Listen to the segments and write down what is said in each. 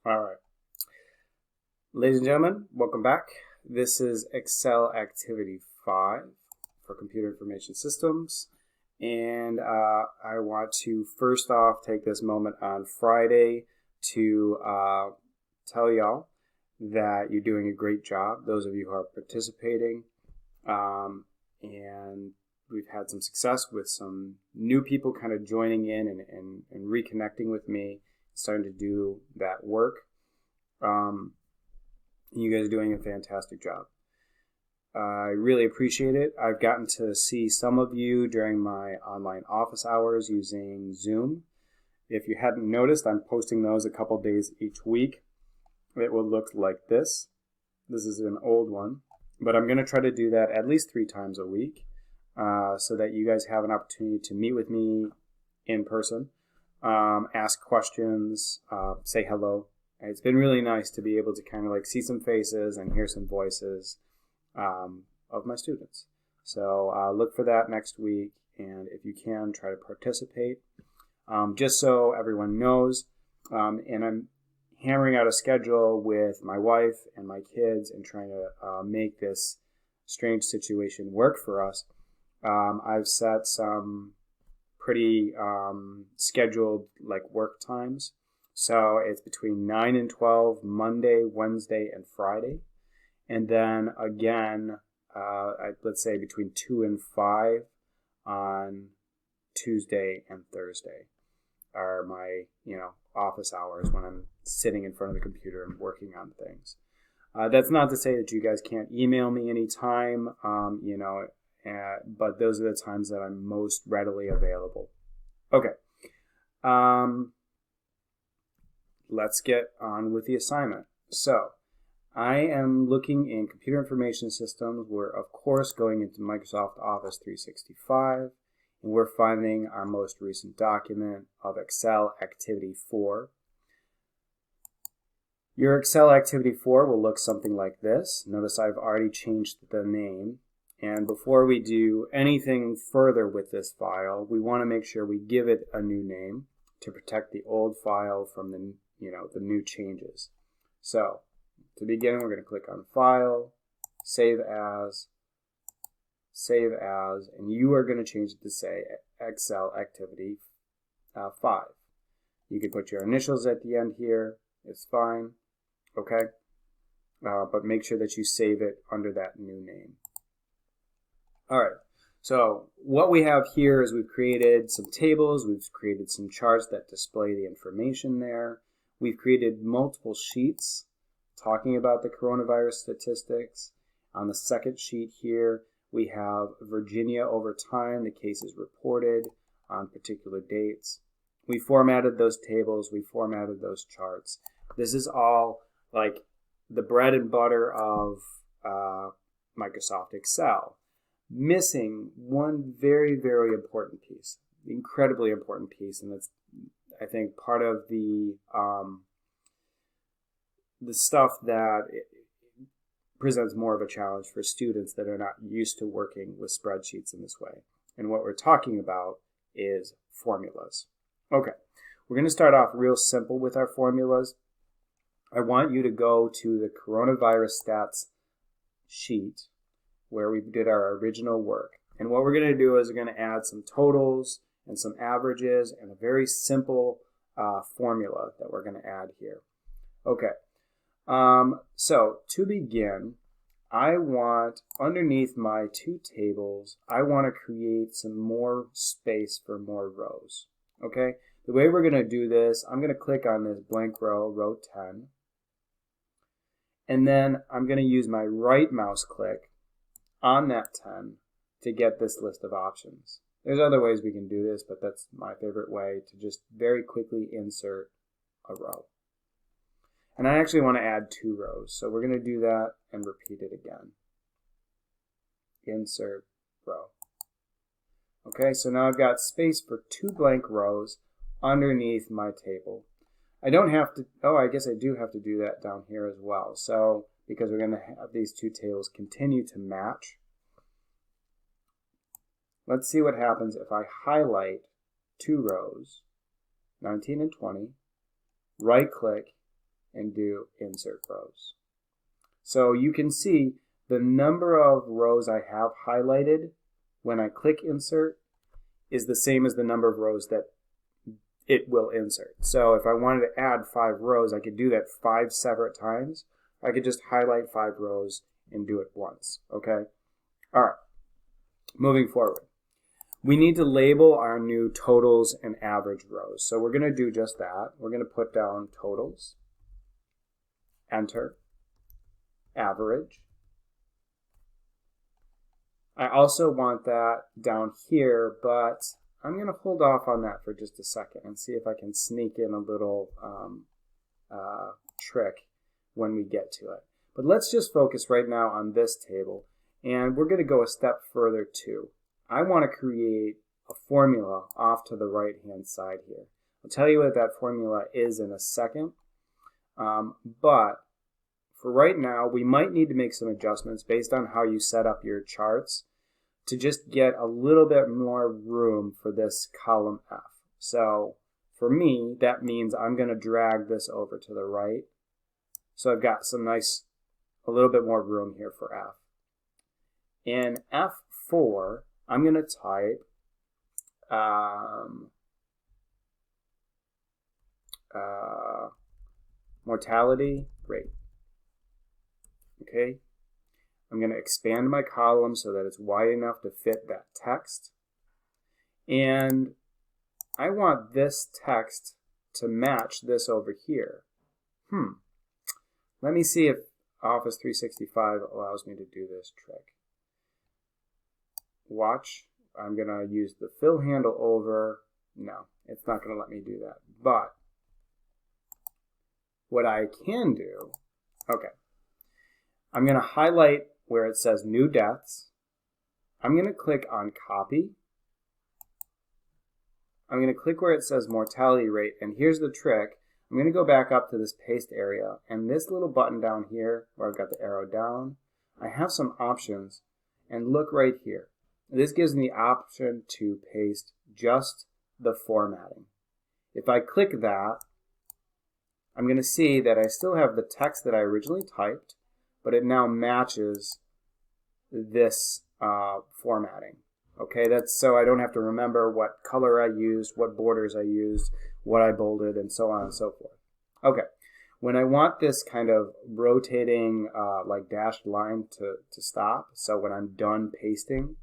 All right. Ladies and gentlemen, welcome back. This is Excel Activity 5 for Computer Information Systems. And I want to first off take this moment on Friday to tell y'all that you're doing a great job, those of you who are participating. And we've had some success with some new people kind of joining in and reconnecting with me, starting to do that work. You guys are doing a fantastic job. I really appreciate it. I've gotten to see some of you during my online office hours using Zoom. If you hadn't noticed, I'm posting those a couple days each week. It will look like this. This is an old one, but I'm going to try to do that at least 3 times a week so that you guys have an opportunity to meet with me in person, ask questions, say hello. It's been really nice to be able to kind of like see some faces and hear some voices of my students. So look for that next week, and if you can, try to participate. Just so everyone knows, and I'm hammering out a schedule with my wife and my kids and trying to make this strange situation work for us. I've set some pretty scheduled like work times. So it's between 9 and 12, Monday, Wednesday, and Friday. And then again, let's say between 2 and 5 on Tuesday and Thursday are my, office hours when I'm sitting in front of the computer and working on things. That's not to say that you guys can't email me anytime, but those are the times that I'm most readily available. Okay. Let's get on with the assignment. So, I am looking in Computer Information Systems. We're, of course, going into Microsoft Office 365, and we're finding our most recent document of Excel Activity 4. Your Excel Activity 4 will look something like this. Notice I've already changed the name. And before we do anything further with this file, we want to make sure we give it a new name to protect the old file from the new changes. So, to begin, we're going to click on File, Save As, and you are going to change it to say Excel Activity 5. You can put your initials at the end here. It's fine. Okay? But make sure that you save it under that new name. All right. So what we have here is we've created some tables. We've created some charts that display the information there. We've created multiple sheets talking about the coronavirus statistics. On the second sheet here, we have Virginia over time, the cases reported on particular dates. We formatted those tables. We formatted those charts. This is all like the bread and butter of Microsoft Excel. Missing one very, very important piece, incredibly important piece, and that's, I think, part of the stuff that presents more of a challenge for students that are not used to working with spreadsheets in this way. And what we're talking about is formulas. Okay, we're going to start off real simple with our formulas. I want you to go to the coronavirus stats sheet where we did our original work. And what we're going to do is we're going to add some totals and some averages and a very simple formula that we're going to add here. Okay. So to begin, I want, underneath my 2 tables, I want to create some more space for more rows. Okay. The way we're going to do this, I'm going to click on this blank row, row 10. And then I'm going to use my right mouse click on that 10 to get this list of options. There's other ways we can do this, but that's my favorite way to just very quickly insert a row. And I actually want to add 2 rows, so we're going to do that and repeat it again. Insert row. Okay, so now I've got space for 2 blank rows underneath my table. I don't have to, I guess I do have to do that down here as well. So, because we're going to have these 2 tables continue to match. Let's see what happens if I highlight 2 rows, 19 and 20, right click, and do insert rows. So you can see the number of rows I have highlighted when I click insert is the same as the number of rows that it will insert. So if I wanted to add 5 rows, I could do that 5 separate times. I could just highlight 5 rows and do it once, okay? All right, moving forward. We need to label our new totals and average rows. So we're going to do just that. We're going to put down totals, enter, average. I also want that down here, but I'm going to hold off on that for just a second and see if I can sneak in a little trick when we get to it. But let's just focus right now on this table, and we're going to go a step further too. I want to create a formula off to the right hand side here. I'll tell you what that formula is in a second, but for right now we might need to make some adjustments based on how you set up your charts to just get a little bit more room for this column F. So for me, that means I'm going to drag this over to the right. So I've got some nice, a little bit more room here for F. In F4, I'm going to type mortality rate. Okay. I'm going to expand my column so that it's wide enough to fit that text. And I want this text to match this over here. Let me see if Office 365 allows me to do this trick. Watch. I'm going to use the fill handle over. No, it's not going to let me do that. But what I can do, okay, I'm going to highlight where it says new deaths. I'm going to click on copy. I'm going to click where it says mortality rate, and here's the trick. I'm going to go back up to this paste area, and this little button down here where I've got the arrow down, I have some options, and look right here. This gives me the option to paste just the formatting. If I click that, I'm going to see that I still have the text that I originally typed, but it now matches this formatting. Okay, that's so I don't have to remember what color I used, what borders I used, what I bolded, and so on and so forth. Okay, when I want this kind of rotating like dashed line to stop, so when I'm done pasting,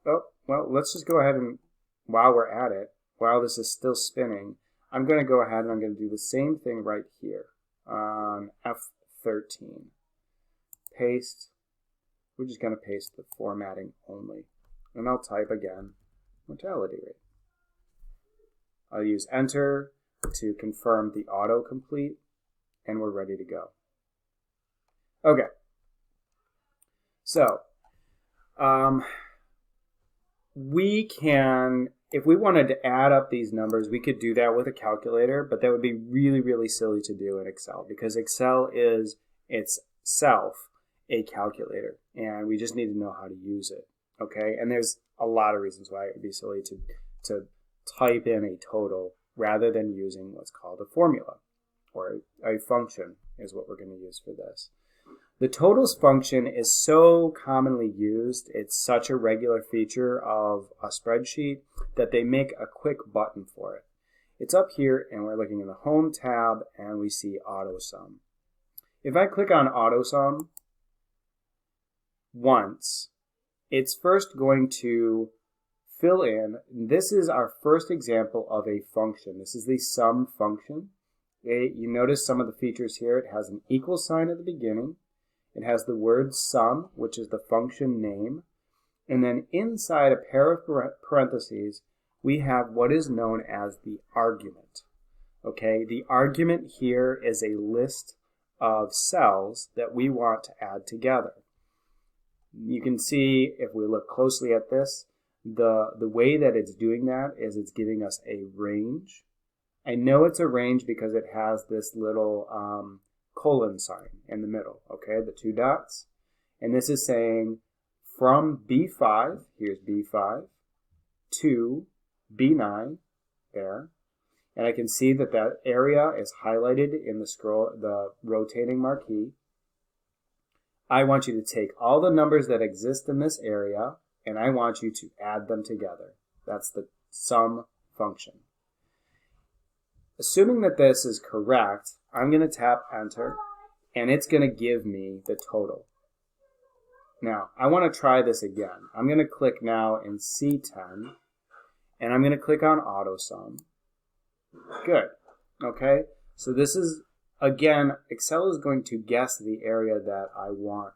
oh, well, let's just go ahead and, while we're at it, while this is still spinning, I'm going to go ahead and I'm going to do the same thing right here on F13. Paste. We're just going to paste the formatting only. And I'll type again, mortality rate. I'll use enter to confirm the autocomplete, and we're ready to go. Okay. So, we can, if we wanted to add up these numbers, we could do that with a calculator, but that would be really, really silly to do in Excel because Excel is itself a calculator, and we just need to know how to use it. Okay, and there's a lot of reasons why it would be silly to type in a total rather than using what's called a formula, or a function is what we're going to use for this. The totals function is so commonly used, it's such a regular feature of a spreadsheet that they make a quick button for it. It's up here, and we're looking in the Home tab, and we see Auto Sum. If I click on Auto Sum once, it's first going to fill in. This is our first example of a function. This is the sum function. You notice some of the features here. It has an equal sign at the beginning. It has the word sum, which is the function name. And then inside a pair of parentheses, we have what is known as the argument. Okay, the argument here is a list of cells that we want to add together. You can see, if we look closely at this, the way that it's doing that is it's giving us a range. I know it's a range because it has this little colon sign in the middle, okay, the 2 dots. And this is saying from B5, here's B5, to B9, there, And I can see that that area is highlighted in the rotating marquee. I want you to take all the numbers that exist in this area, and I want you to add them together. That's the sum function. Assuming that this is correct, I'm going to tap enter, and it's going to give me the total. Now, I want to try this again. I'm going to click now in C10, and I'm going to click on AutoSum. Good. Okay, so this is, again, Excel is going to guess the area that I want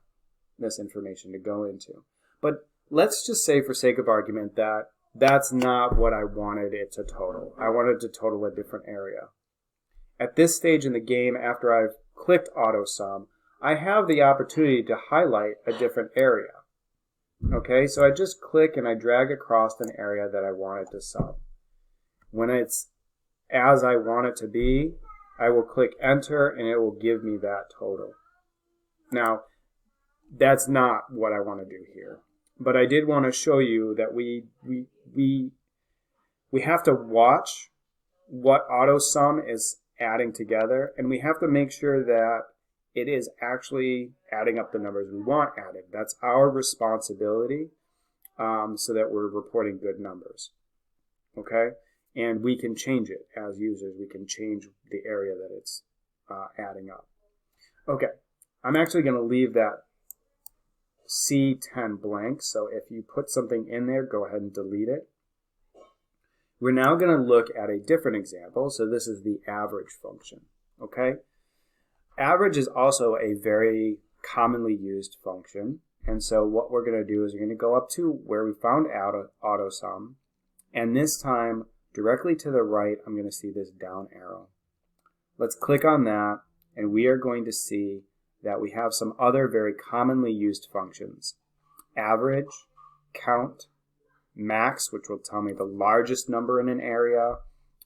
this information to go into. But let's just say, for sake of argument, that that's not what I wanted it to total. I wanted to total a different area. At this stage in the game, after I've clicked AutoSum, I have the opportunity to highlight a different area. Okay, so I just click and I drag across an area that I want it to sum. When it's as I want it to be, I will click enter and it will give me that total. Now, that's not what I want to do here. But I did want to show you that we have to watch what AutoSum is adding together, and we have to make sure that it is actually adding up the numbers we want added. That's our responsibility, so that we're reporting good numbers. Okay? And we can change it as users. We can change the area that it's adding up. Okay, I'm actually going to leave that C10 blank, so if you put something in there, go ahead and delete it. We're now going to look at a different example. So this is the average function. Okay, average is also a very commonly used function, and so what we're going to do is we're going to go up to where we found AutoSum, and this time directly to the right I'm going to see this down arrow. Let's click on that, and we are going to see that we have some other very commonly used functions. Average, count, max, which will tell me the largest number in an area,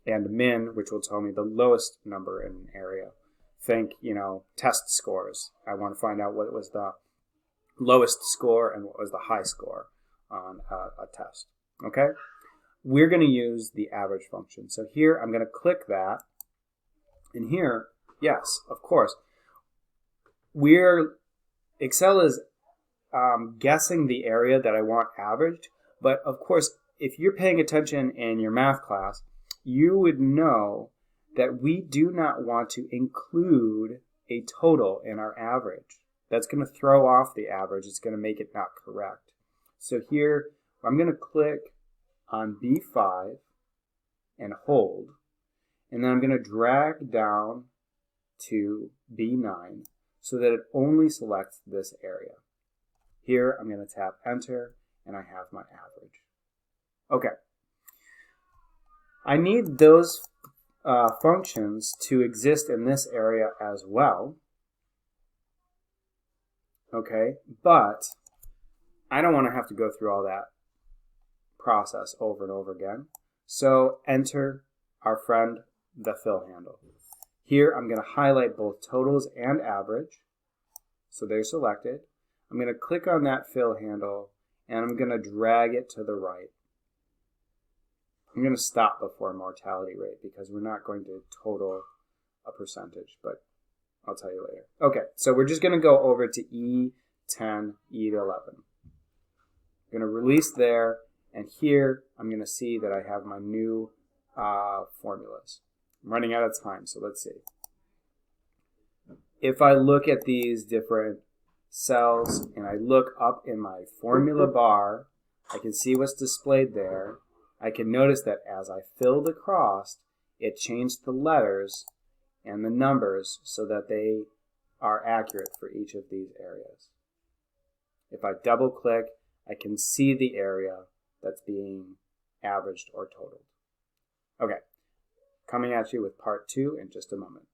and min, which will tell me the lowest number in an area. Think, test scores. I want to find out what was the lowest score and what was the high score on a test. Okay? We're going to use the average function. So here I'm going to click that, and here, yes, of course, Excel is guessing the area that I want averaged, but of course, if you're paying attention in your math class, you would know that we do not want to include a total in our average. That's going to throw off the average. It's going to make it not correct. So here, I'm going to click on B5 and hold, and then I'm going to drag down to B9 so that it only selects this area. Here, I'm going to tap enter, and I have my average. Okay. I need those functions to exist in this area as well. Okay, but I don't want to have to go through all that process over and over again. So enter our friend, the fill handle. Here, I'm going to highlight both totals and average. So they're selected. I'm going to click on that fill handle, and I'm going to drag it to the right. I'm going to stop before mortality rate because we're not going to total a percentage, but I'll tell you later. Okay, so we're just going to go over to E10, E11. I'm going to release there, and here I'm going to see that I have my new formulas. I'm running out of time, so let's see. If I look at these different cells and I look up in my formula bar, I can see what's displayed there. I can notice that as I filled across, it changed the letters and the numbers so that they are accurate for each of these areas. If I double click, I can see the area that's being averaged or totaled. Okay, coming at you with part 2 in just a moment.